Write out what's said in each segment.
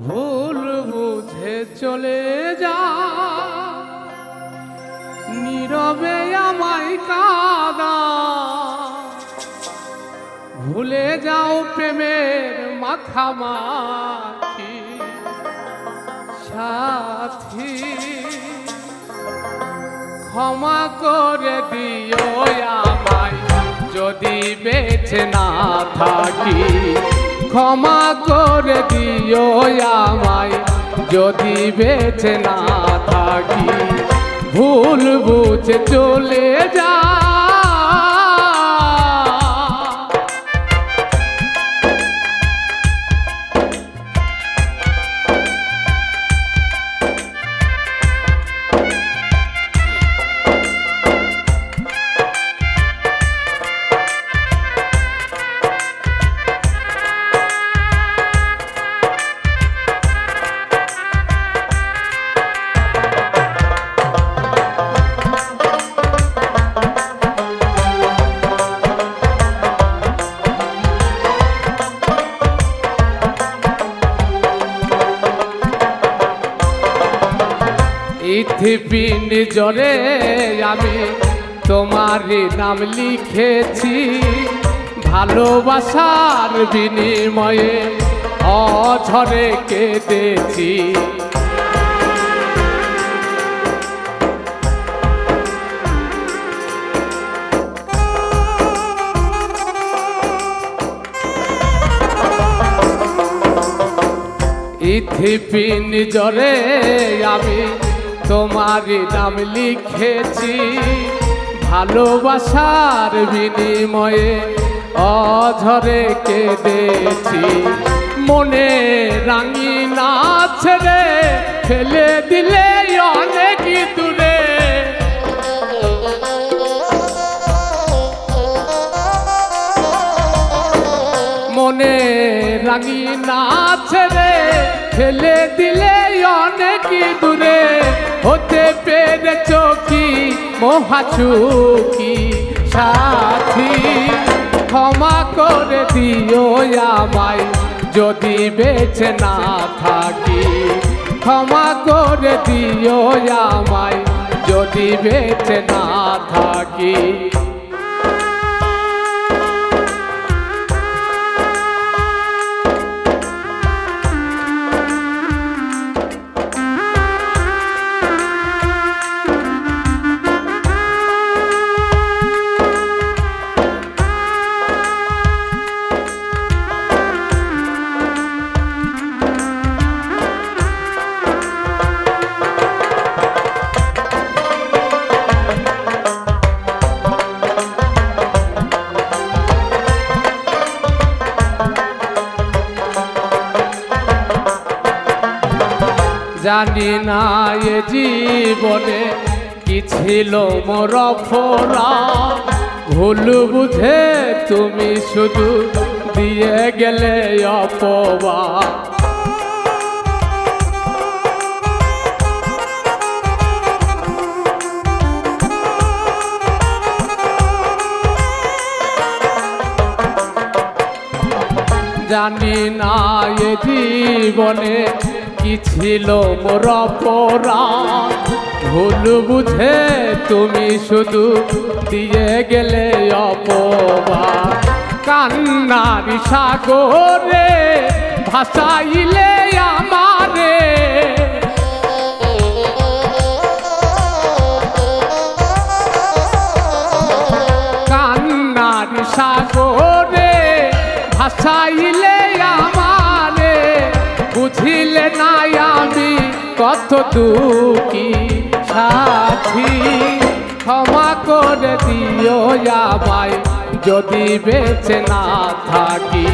ভুল বুঝে চলে যা, নীরবে আমায় কাঁদা। ভুলে যাও প্রেমের মাখামাখি সাথী। ক্ষমা করে দিও আমায় যদি বেঁচে না থাকি। ক্ষমা করে দিও আমায় যদি বেঁচে না থাকি। ভুল বুঝে চলে যা। পৃথিবীর জলে আমি তোমার নাম লিখেছি। ভালোবাসার বিনিময়ে অঝরে কেঁদেছি। পৃথিবীর জলে আমি তোমার নাম লিখেছি। ভালোবাসার বিনিময়ে অঝরে কেঁদেছি। মনে রাঙিনা ছেড়ে ফেলে দিলে অনেক দূরে। মনে রাঙিনা ছেড়ে ফেলে দিলে অনেক দূরে। হতে পেরেছ কি মহাচুকি সাথী। ক্ষমা করে দিও আমায় যদি বেঁচে না থাকি। ক্ষমা করে দিও আমায় যদি বেঁচে না থাকি। জানি না এ জীবনে কি ছিল মোর অপরাধ। ভুল বুঝে তুমি শুধু দিয়ে গেলে অপবাদ। জানি না এ জীবনে কি ছিল মোর অপরাধ। ভুল বুঝে তুমি শুধু দিয়ে গেলে অপবাদ। কান্নার সাগরে ভাসাইলে আমারে। কান্নার সাগরে ভাসাইলে আমারে। বুঝিলে না আমি কত দুঃখী সাথী। ক্ষমা করে দিও আমায় যদি বেঁচে না থাকি।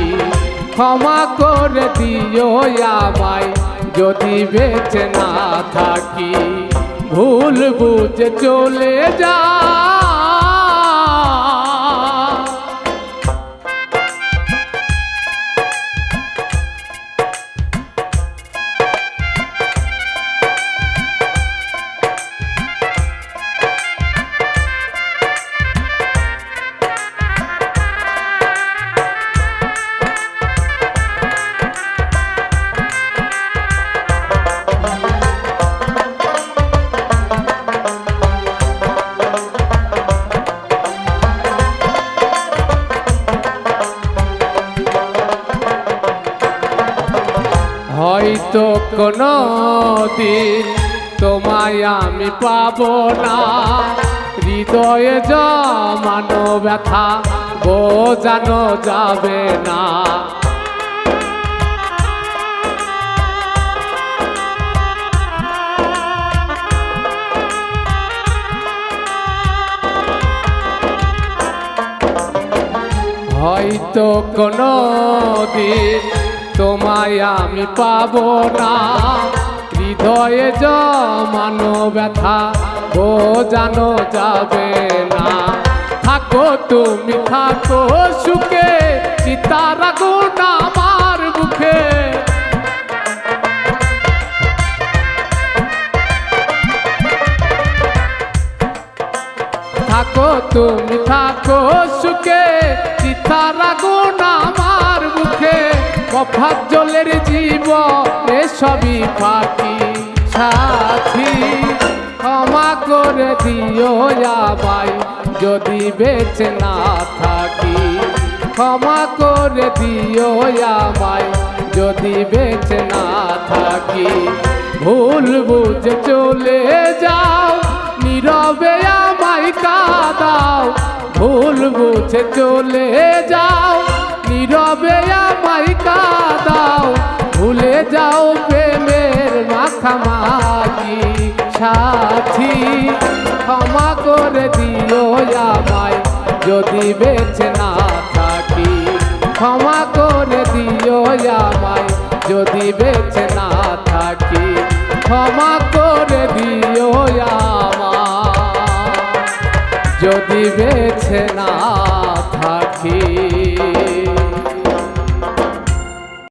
ক্ষমা করে দিও আমায় যদি বেঁচে না থাকি। ভুল বুঝে চলে যা। হয়তো কোনো দিন তোমায় আমি পাবো না, হৃদয়ে জমানো ব্যথা বোঝানো যাবে না। হয়তো কোনো দিন তোমায় আমি পাবো না, হৃদয়ে জমানো ব্যথা বোঝানো যাবে না। থাকো তুমি থাকো সুখে, চিতার আগুন আমার বুকে। থাকো তুমি থাকো সুখে, চিতার আগুন আমার বুকে। কফাত জলের জীবন এসবই ফাঁকি সাথী, ক্ষমা করে দিও আমায় যদি বেঁচে না থাকি। ক্ষমা করে দিও আমায় যদি বেঁচে না থাকি। ভুল বুঝে চলে যাও, নীরবে আমায় কাঁদাও। ভুল বুঝে চলে যাও, নীরবে আমায় কাঁদাও। ভুলে যাও প্রেমের মাখামাখি সাথী, ক্ষমা করে দিও আমায় যদি বেঁচে না থাকি। ক্ষমা করে দিও আমায় যদি বেঁচে না থাকি। ক্ষমা করে দিও আমায় যদি বেঁচে না থাকি।